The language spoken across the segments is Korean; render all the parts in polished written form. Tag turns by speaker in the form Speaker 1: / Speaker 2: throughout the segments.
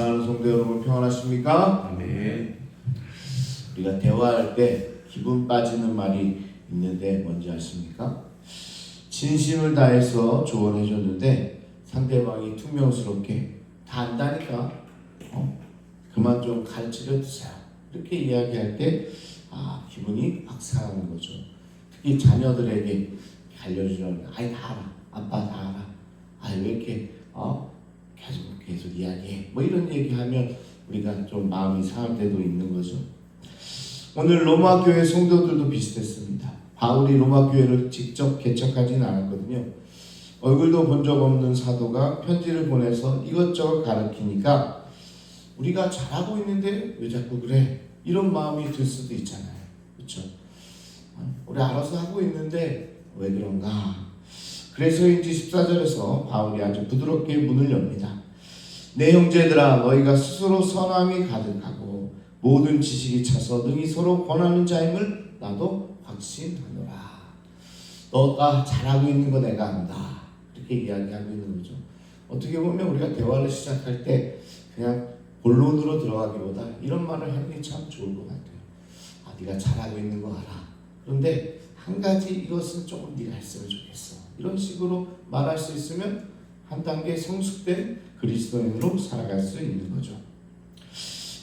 Speaker 1: 사랑하는 성도 여러분 평안하십니까?
Speaker 2: 아멘.
Speaker 1: 우리가 대화할 때 기분 빠지는 말이 있는데 뭔지 아십니까? 진심을 다해서 조언해 줬는데 상대방이 퉁명스럽게 다 안다니까 그만 좀 가르쳐 주세요 이렇게 이야기할 때 기분이 확 상하는 거죠. 특히 자녀들에게 알려주려면 아이 다 알아, 아빠 다 알아, 왜 이렇게 계속 이야기해 뭐 이런 얘기하면 우리가 좀 마음이 상할 때도 있는 거죠. 오늘 로마 교회 성도들도 비슷했습니다. 바울이 로마 교회를 직접 개척하지는 않았거든요. 얼굴도 본 적 없는 사도가 편지를 보내서 이것저것 가르치니까 우리가 잘하고 있는데 왜 자꾸 그래? 이런 마음이 들 수도 있잖아요. 그렇죠? 우리 알아서 하고 있는데 왜 그런가? 그래서인지 14절에서 바울이 아주 부드럽게 문을 엽니다. 내 형제들아 너희가 스스로 선함이 가득하고 모든 지식이 차서 능히 서로 권하는 자임을 나도 확신하노라. 너가 잘하고 있는 거 내가 안다. 이렇게 이야기하고 있는 거죠. 어떻게 보면 우리가 대화를 시작할 때 그냥 본론으로 들어가기보다 이런 말을 하는 게 참 좋을 것 같아요. 네가 잘하고 있는 거 알아. 그런데 한 가지 이것은 조금 네가 했으면 좋겠어. 이런 식으로 말할 수 있으면 한 단계 성숙된 그리스도인으로 살아갈 수 있는 거죠.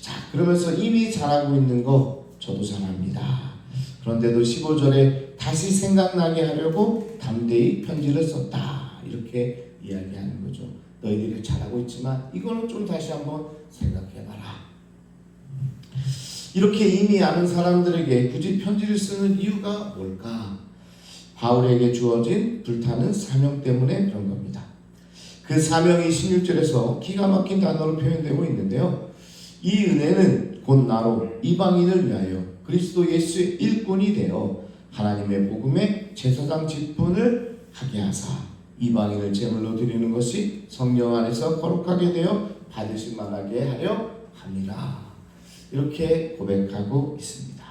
Speaker 1: 자, 그러면서 이미 잘하고 있는 거 저도 잘합니다. 그런데도 15절에 다시 생각나게 하려고 담대히 편지를 썼다. 이렇게 이야기하는 거죠. 너희들이 잘하고 있지만 이거는 좀 다시 한번 생각해봐라. 이렇게 이미 아는 사람들에게 굳이 편지를 쓰는 이유가 뭘까? 바울에게 주어진 불타는 사명 때문에 그런 겁니다. 그 사명이 16절에서 기가 막힌 단어로 표현되고 있는데요. 이 은혜는 곧 나로 이방인을 위하여 그리스도 예수의 일꾼이 되어 하나님의 복음의 제사장 직분을 하게 하사 이방인을 제물로 드리는 것이 성령 안에서 거룩하게 되어 받으실 만하게 하려 함이라. 이렇게 고백하고 있습니다.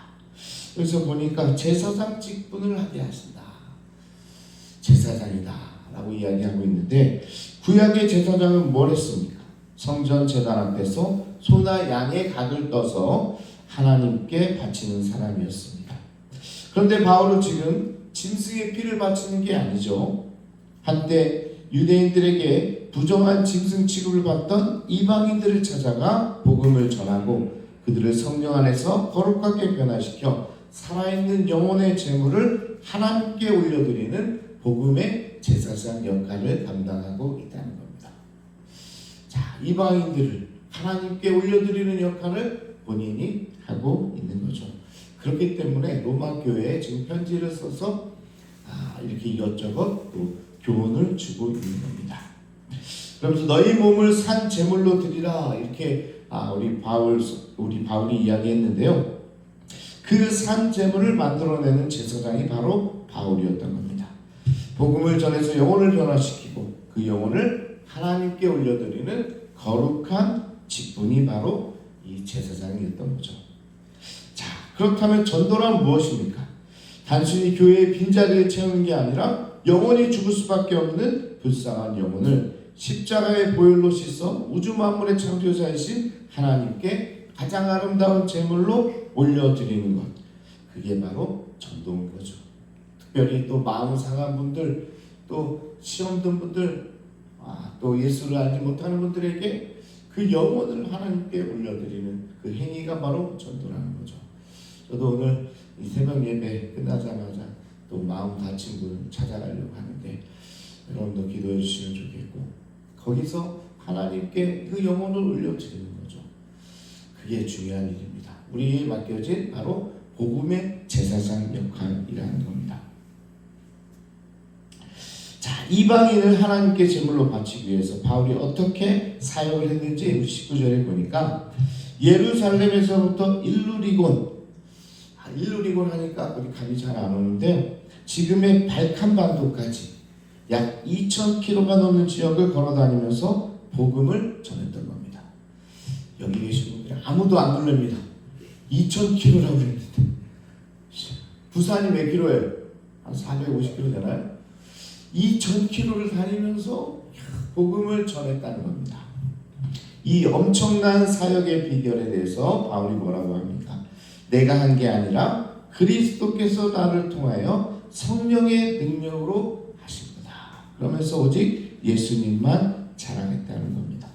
Speaker 1: 여기서 보니까 제사장 직분을 하게 하신다. 제사장이다 라고 이야기하고 있는데 구약의 제사장은 뭘 했습니까? 성전 제단 앞에서 소나 양의 각을 떠서 하나님께 바치는 사람이었습니다. 그런데 바울은 지금 짐승의 피를 바치는 게 아니죠. 한때 유대인들에게 부정한 짐승 취급을 받던 이방인들을 찾아가 복음을 전하고 그들을 성령 안에서 거룩하게 변화시켜 살아있는 영혼의 제물을 하나님께 올려드리는 복음의 제사장 역할을 감당하고 있다는 겁니다. 자, 이방인들을 하나님께 올려드리는 역할을 본인이 하고 있는 거죠. 그렇기 때문에 로마 교회에 지금 편지를 써서 이렇게 이것저것 또 교훈을 주고 있는 겁니다. 그러면서 너희 몸을 산 제물로 드리라 이렇게 우리 바울이 이야기했는데요. 그 산 제물을 만들어내는 제사장이 바로 바울이었던 겁니다. 복음을 전해서 영혼을 변화시키고 그 영혼을 하나님께 올려드리는 거룩한 직분이 바로 이 제사장이었던 거죠. 자, 그렇다면 전도란 무엇입니까? 단순히 교회의 빈자리를 채우는 게 아니라 영원히 죽을 수밖에 없는 불쌍한 영혼을 십자가의 보혈로 씻어 우주 만물의 창조자이신 하나님께 가장 아름다운 제물로 올려드리는 것, 그게 바로 전도인 거죠. 특별히 또 마음 상한 분들, 또 시험 든 분들, 또 예수를 알지 못하는 분들에게 그 영혼을 하나님께 올려드리는 그 행위가 바로 전도라는 거죠. 저도 오늘 이 새벽 예배 끝나자마자 또 마음 다친 분 찾아가려고 하는데 여러분도 기도해 주시면 좋겠고 거기서 하나님께 그 영혼을 올려드리는 거죠. 그게 중요한 일입니다. 우리에게 맡겨진 바로 복음의 제사장 역할이라는 겁니다. 자, 이방인을 하나님께 제물로 바치기 위해서 바울이 어떻게 사역을 했는지 19절에 보니까 예루살렘에서부터 일루리곤 하니까 우리 감이 잘 안 오는데 지금의 발칸반도까지 약 2,000km가 넘는 지역을 걸어다니면서 복음을 전했던 겁니다. 여기 계신 분들이 아무도 안 놀랍니다. 2,000km라고 그랬는데 부산이 몇 킬로예요? 한 450km 되나요? 2,000km를 다니면서 복음을 전했다는 겁니다. 이 엄청난 사역의 비결에 대해서 바울이 뭐라고 합니까? 내가 한 게 아니라 그리스도께서 나를 통하여 성령의 능력으로 하신 거다. 그러면서 오직 예수님만 자랑했다는 겁니다.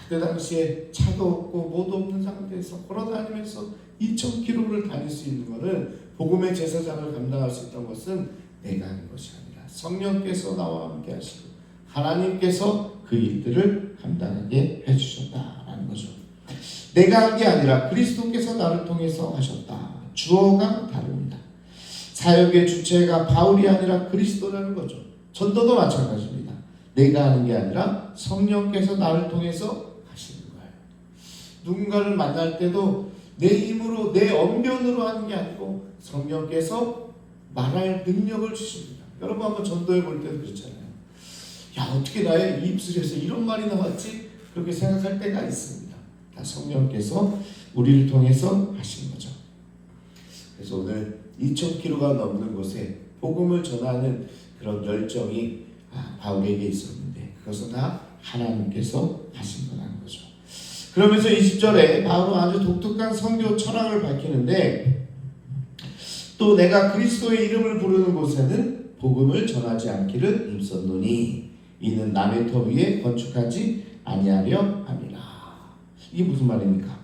Speaker 1: 그때 당시에 차도 없고 뭐도 없는 상태에서 걸어다니면서 2,000km를 다닐 수 있는 것은 복음의 제사장을 감당할 수 있던 것은 내가 하는 것이 아니라 성령께서 나와 함께 하시고 하나님께서 그 일들을 감당하게 해주셨다라는 거죠. 내가 한 게 아니라 그리스도께서 나를 통해서 하셨다. 주어가 다릅니다. 사역의 주체가 바울이 아니라 그리스도라는 거죠. 전도도 마찬가지입니다. 내가 하는 게 아니라 성령께서 나를 통해서 하시는 거예요. 누군가를 만날 때도 내 힘으로 내 언변으로 하는 게 아니고 성령께서 말할 능력을 주십니다. 여러분 한번 전도해 볼 때도 그렇잖아요. 야, 어떻게 나의 입술에서 이런 말이 나왔지? 그렇게 생각할 때가 있습니다. 다 성령께서 우리를 통해서 하신 거죠. 그래서 오늘 2,000km가 넘는 곳에 복음을 전하는 그런 열정이 바울에게 있었는데 그것은 다 하나님께서 하신 거라는 거죠. 그러면서 20절에 바울은 아주 독특한 선교 철학을 밝히는데 또 내가 그리스도의 이름을 부르는 곳에는 복음을 전하지 않기를 힘썼노니 이는 남의 터 위에 건축하지 아니하려 함이라. 이게 무슨 말입니까?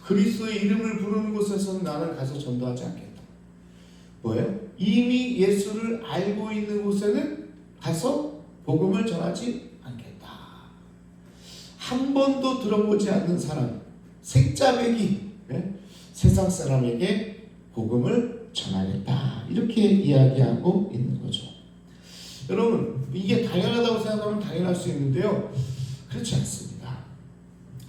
Speaker 1: 그리스도의 이름을 부르는 곳에서는 나는 가서 전도하지 않겠다. 뭐예요? 이미 예수를 알고 있는 곳에는 가서 복음을 전하지 않겠다. 한 번도 들어보지 않는 사람, 색자매기, 세상 사람에게 복음을 전하겠다. 이렇게 이야기하고 있는 거죠. 여러분, 이게 당연하다고 생각하면 당연할 수 있는데요. 그렇지 않습니다.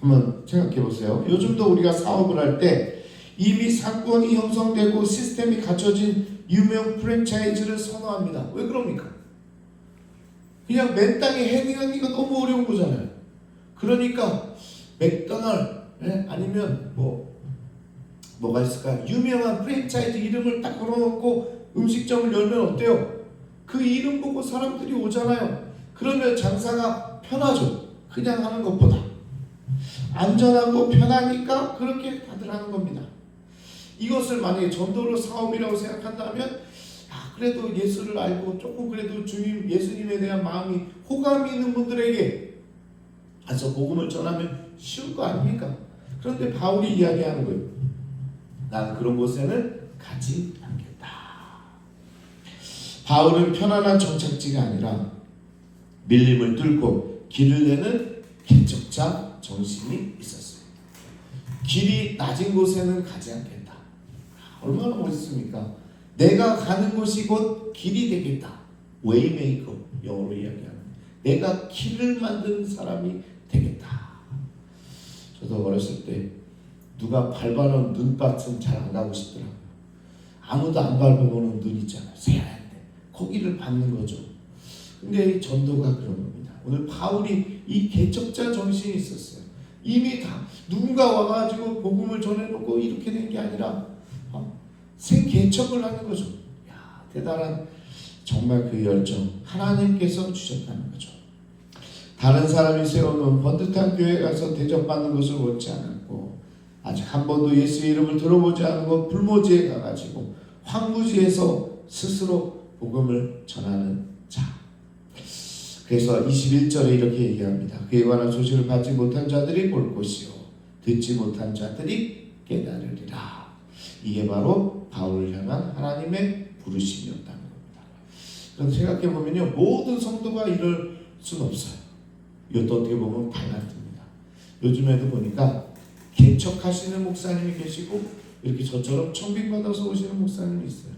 Speaker 1: 한번 생각해 보세요. 요즘도 우리가 사업을 할 때 이미 상권이 형성되고 시스템이 갖춰진 유명 프랜차이즈를 선호합니다. 왜 그럽니까? 그냥 맨 땅에 헤딩하기가 너무 어려운 거잖아요. 그러니까 맥도날드 아니면 뭐가 있을까? 유명한 프랜차이즈 이름을 딱 걸어놓고 음식점을 열면 어때요? 그 이름 보고 사람들이 오잖아요. 그러면 장사가 편하죠. 그냥 하는 것보다 안전하고 편하니까 그렇게 다들 하는 겁니다. 이것을 만약에 전도로 사업이라고 생각한다면 그래도 예수를 알고 조금 그래도 주님 예수님에 대한 마음이 호감이 있는 분들에게 가서 복음을 전하면 쉬운 거 아닙니까? 그런데 바울이 이야기하는 거예요. 나는 그런 곳에는 가지 않겠다. 바울은 편안한 정착지가 아니라 밀림을 뚫고 길을 내는 개척자 정신이 있었어요. 길이 낮은 곳에는 가지 않겠다. 얼마나 멋있습니까? 내가 가는 곳이 곧 길이 되겠다. 웨이메이커, 영어로 이야기하는 내가 길을 만드는 사람이 되겠다. 저도 어렸을 때 누가 밟아놓은 눈밭은 잘 안 가고 싶더라고요. 아무도 안 밟아보는 눈 있잖아요. 새하얀데 거기를 밟는 거죠. 근데 이 전도가 그런 겁니다. 오늘 바울이 이 개척자 정신이 있었어요. 이미 다 누군가 와가지고 복음을 전해놓고 이렇게 된 게 아니라 생개척을 하는 거죠. 야, 대단한 정말 그 열정 하나님께서 주셨다는 거죠. 다른 사람이 세워놓은 번듯한 교회 가서 대접받는 것을 원치 않았고 아직 한 번도 예수의 이름을 들어보지 않은 것 불모지에 가가지고 황무지에서 스스로 복음을 전하는 자. 그래서 21절에 이렇게 얘기합니다. 그에 관한 소식을 받지 못한 자들이 볼 것이요 듣지 못한 자들이 깨달으리라. 이게 바로 바울을 향한 하나님의 부르심이었다는 겁니다. 그럼 생각해보면요, 모든 성도가 이럴 수는 없어요. 이것도 어떻게 보면 달라집니다. 요즘에도 보니까 개척하시는 목사님이 계시고 이렇게 저처럼 청빙받아서 오시는 목사님이 있어요.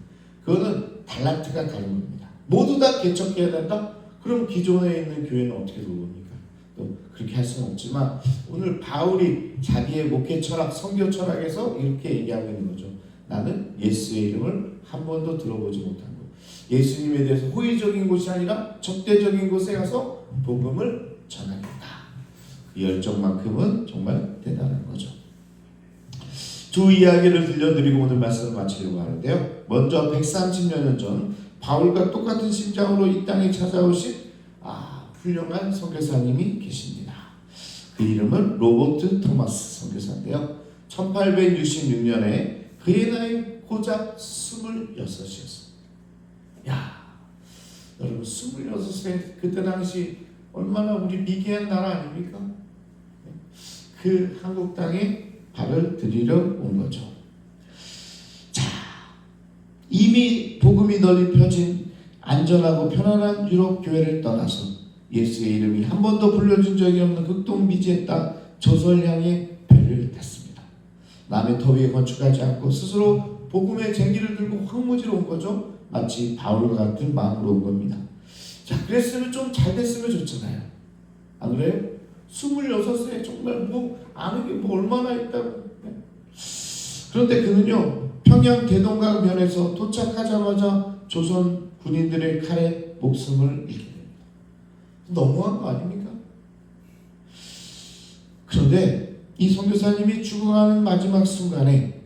Speaker 1: 그거는 달란트가 다른 겁니다. 모두 다 개척해야 된다? 그럼 기존에 있는 교회는 어떻게 돌봅니까? 또 그렇게 할 수는 없지만 오늘 바울이 자기의 목회 철학, 선교 철학에서 이렇게 얘기하고 있는 거죠. 나는 예수의 이름을 한 번도 들어보지 못한 것. 예수님에 대해서 호의적인 곳이 아니라 적대적인 곳에 가서 복음을 전하겠다. 그 열정만큼은 정말 대단한 거죠. 두 이야기를 들려드리고 오늘 말씀을 마치려고 하는데요. 먼저 130년 전 바울과 똑같은 심장으로 이 땅에 찾아오신 훌륭한 선교사님이 계십니다. 그 이름은 로버트 토마스 선교사인데요. 1866년에 그의 나이 고작 26이었어요. 야, 여러분 26세 그때 당시 얼마나 우리 미개한 나라 아닙니까? 그 한국 땅에 발을 들이려 온 거죠. 자, 이미 복음이 널리 펴진 안전하고 편안한 유럽 교회를 떠나서 예수의 이름이 한 번도 불려준 적이 없는 극동 미지의 땅 조선을 향해 배를 탔습니다. 남의 터 위에 건축하지 않고 스스로 복음의 쟁기를 들고 황무지로 온 거죠. 마치 바울과 같은 마음으로 온 겁니다. 자, 그랬으면 좀 잘 됐으면 좋잖아요. 안 그래요? 26세 정말 뭐 아는 게 뭐 얼마나 있다고. 그런데 그는요, 평양 대동강 면에서 도착하자마자 조선 군인들의 칼에 목숨을 잃게 됩니다. 너무한 거 아닙니까? 그런데 이 선교사님이 죽어가는 마지막 순간에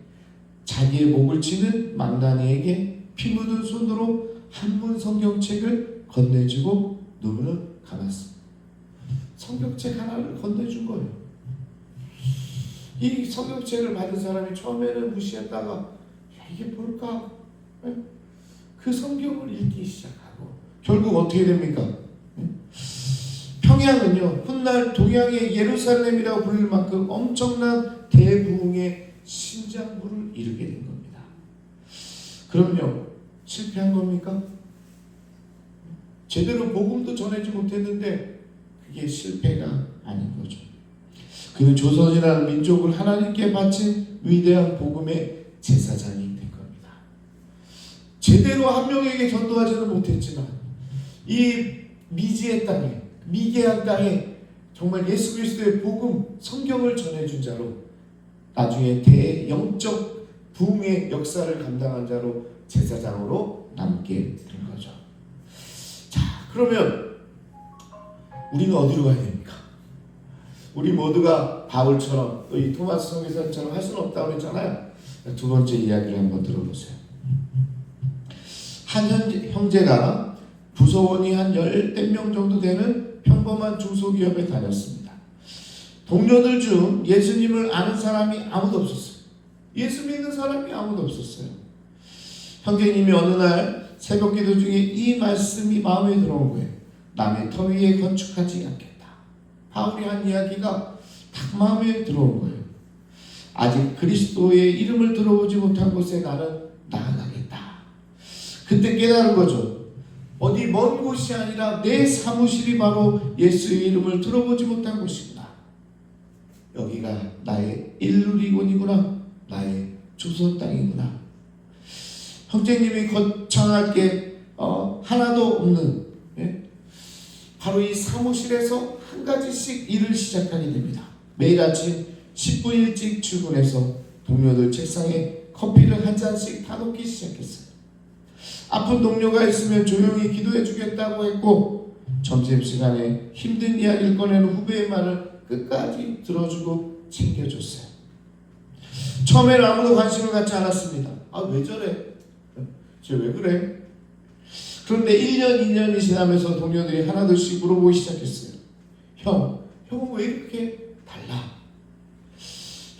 Speaker 1: 자기의 목을 치는 망나니에게 피 묻은 손으로 한문 성경책을 건네주고 눈을 감았습니다. 성경책 하나를 건네준 거예요. 이 성경책을 받은 사람이 처음에는 무시했다가 야, 이게 뭘까? 그 성경을 읽기 시작하고 결국 어떻게 됩니까? 평양은요, 훗날 동양의 예루살렘이라고 불릴 만큼 엄청난 대부흥의 신장부를 이루게 된 겁니다. 그럼요, 실패한 겁니까? 제대로 복음도 전하지 못했는데 그게 실패가 아닌 거죠. 그는 조선이라는 민족을 하나님께 바친 위대한 복음의 제사장이 된 겁니다. 제대로 한 명에게 전도하지는 못했지만 이 미지의 땅에, 미개한 땅에 정말 예수 그리스도의 복음, 성경을 전해준 자로 나중에 대영적 부흥의 역사를 감당한 자로 제사장으로 남게 된 거죠. 자, 그러면 우리는 어디로 가야 됩니까? 우리 모두가 바울처럼 또 이 토마스 선교사처럼 할 수는 없다고 했잖아요. 두 번째 이야기를 한번 들어보세요. 한 형제가 부서원이 한 10명 정도 되는 평범한 중소기업에 다녔습니다. 동료들 중 예수님을 아는 사람이 아무도 없었어요. 예수 믿는 사람이 아무도 없었어요. 형제님이 어느 날 새벽 기도 중에 이 말씀이 마음에 들어온 거예요. 남의 터 위에 건축하지 않겠다. 바울이 한 이야기가 딱 마음에 들어온 거예요. 아직 그리스도의 이름을 들어보지 못한 곳에 나는 나아가겠다. 그때 깨달은 거죠. 어디 먼 곳이 아니라 내 사무실이 바로 예수의 이름을 들어보지 못한 곳이구나. 여기가 나의 일루리곤이구나. 나의 조선 땅이구나. 형제님이 거창할 게 하나도 없는, 바로 이 사무실에서 한 가지씩 일을 시작하게 됩니다. 매일 아침 10분 일찍 출근해서 동료들 책상에 커피를 한 잔씩 타놓기 시작했어요. 아픈 동료가 있으면 조용히 기도해 주겠다고 했고, 점심시간에 힘든 이야기를 꺼내는 후배의 말을 끝까지 들어주고 챙겨줬어요. 처음에는 아무도 관심을 갖지 않았습니다. 아, 왜 저래? 쟤 왜 그래? 그런데 1년, 2년이 지나면서 동료들이 하나둘씩 물어보기 시작했어요. 형은 왜 이렇게 달라?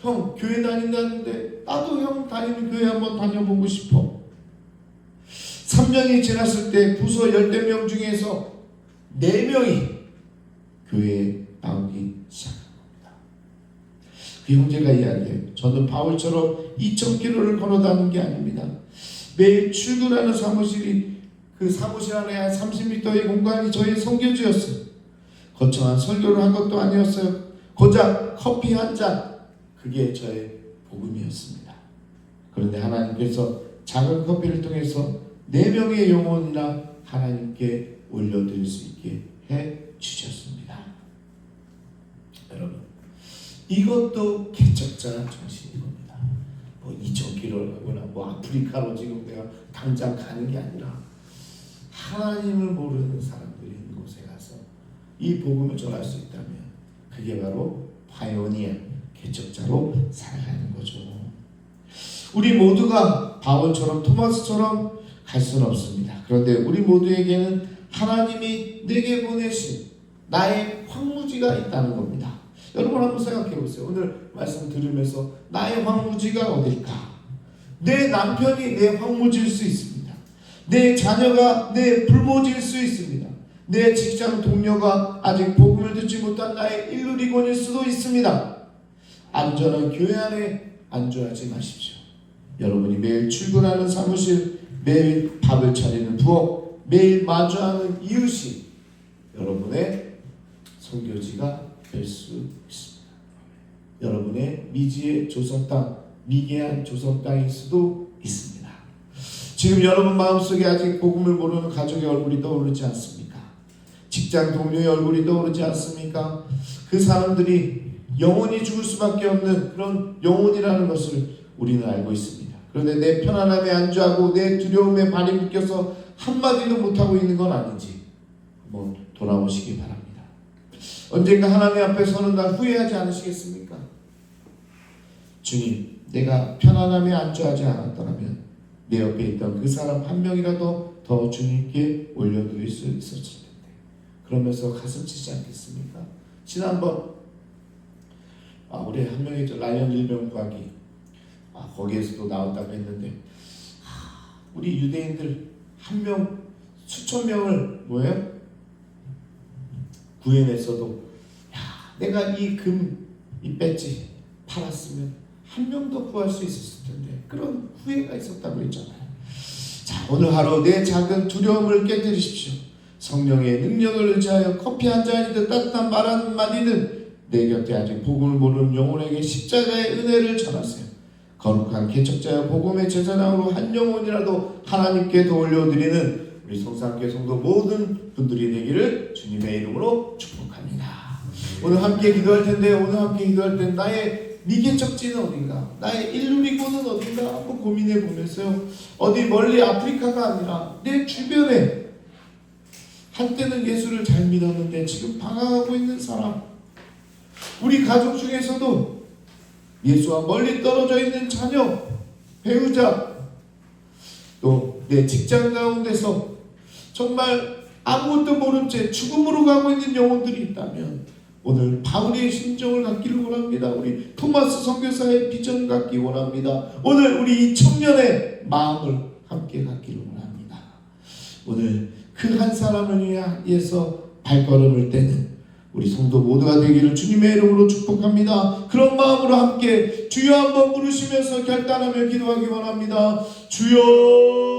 Speaker 1: 형, 교회 다닌다는데 나도 형 다니는 교회 한번 다녀보고 싶어. 3년이 지났을 때 부서 10명 중에서 4명이 교회에 나오기 시작한 겁니다. 그 형제가 이야기해요. 저는 바울처럼 2,000km를 걸어다니는 게 아닙니다. 매일 출근하는 사무실이, 그 사무실 안에 한 30m의 공간이 저의 선교지였어요. 거창한 설교를 한 것도 아니었어요. 고작 커피 한 잔, 그게 저의 복음이었습니다. 그런데 하나님께서 작은 커피를 통해서 4명의 영혼이나 하나님께 올려드릴 수 있게 해 주셨습니다. 여러분, 이것도 개척자 정신인 겁니다. 뭐 2,000km를 하거나 뭐 아프리카로 지금 내가 당장 가는 게 아니라 하나님을 모르는 사람들이 있는 곳에 가서 이 복음을 전할 수 있다면 그게 바로 파이오니어, 개척자로 살아가는 거죠. 우리 모두가 바울처럼 토마스처럼 갈 수는 없습니다. 그런데 우리 모두에게는 하나님이 내게 보내신 나의 황무지가 있다는 겁니다. 여러분 한번 생각해 보세요. 오늘 말씀 들으면서 나의 황무지가 어딜까? 내 남편이 내 황무지일 수 있습니다. 내 자녀가 내 불모지일 수 있습니다. 내 직장 동료가 아직 복음을 듣지 못한 나의 일루리곤일 수도 있습니다. 안전한 교회 안에 안주하지 마십시오. 여러분이 매일 출근하는 사무실, 매일 밥을 차리는 부엌, 매일 마주하는 이웃이 여러분의 선교지가 될 수 있습니다. 여러분의 미지의 조선 땅, 미개한 조선 땅일 수도 있습니다. 지금 여러분 마음속에 아직 복음을 모르는 가족의 얼굴이 떠오르지 않습니까? 직장 동료의 얼굴이 떠오르지 않습니까? 그 사람들이 영원히 죽을 수밖에 없는 그런 영혼이라는 것을 우리는 알고 있습니다. 그런데 내 편안함에 안주하고 내 두려움에 발이 묶여서 한마디도 못하고 있는 건 아닌지 한번 돌아보시기 바랍니다. 언젠가 하나님 앞에 서는 날 후회하지 않으시겠습니까? 주님, 내가 편안함에 안주하지 않았더라면 내 옆에 있던 그 사람 한 명이라도 더 주님께 올려드릴 수 있었을 텐데, 그러면서 가슴 치지 않겠습니까? 지난번 우리 한 명이 라이언 일병과기 거기에서도 나왔다고 했는데, 우리 유대인들 한 명 수천 명을 뭐예요? 구해냈어도 내가 이 배지 팔았으면 한 명 더 구할 수 있었을 텐데, 그런 후회가 있었다고 했잖아요. 자, 오늘 하루 내 작은 두려움을 깨뜨리십시오. 성령의 능력을 의지하여 커피 한 잔이든 따뜻한 말 한마디든 내 곁에 아직 복음을 모르는 영혼에게 십자가의 은혜를 전하세요. 거룩한 개척자여 복음의 제사장으로 한 영혼이라도 하나님께 더 올려드리는 우리 성산교회 성도 모든 분들이 되기를 주님의 이름으로 축복합니다. 오늘 함께 기도할 텐데, 오늘 함께 기도할 때 나의 미개척지는 어딘가, 나의 일루리고는 어딘가 한번 고민해 보면서요, 어디 멀리 아프리카가 아니라 내 주변에 한때는 예수를 잘 믿었는데 지금 방황하고 있는 사람, 우리 가족 중에서도 예수와 멀리 떨어져 있는 자녀, 배우자, 또 내 직장 가운데서 정말 아무것도 모른 채 죽음으로 가고 있는 영혼들이 있다면 오늘 바울의 심정을 갖기를 원합니다. 우리 토마스 선교사의 비전 갖기 원합니다. 오늘 우리 이 청년의 마음을 함께 갖기를 원합니다. 오늘 그 한 사람을 위해서 발걸음을 떼는 우리 성도 모두가 되기를 주님의 이름으로 축복합니다. 그런 마음으로 함께 주여 한번 부르시면서 결단하며 기도하기 원합니다. 주여.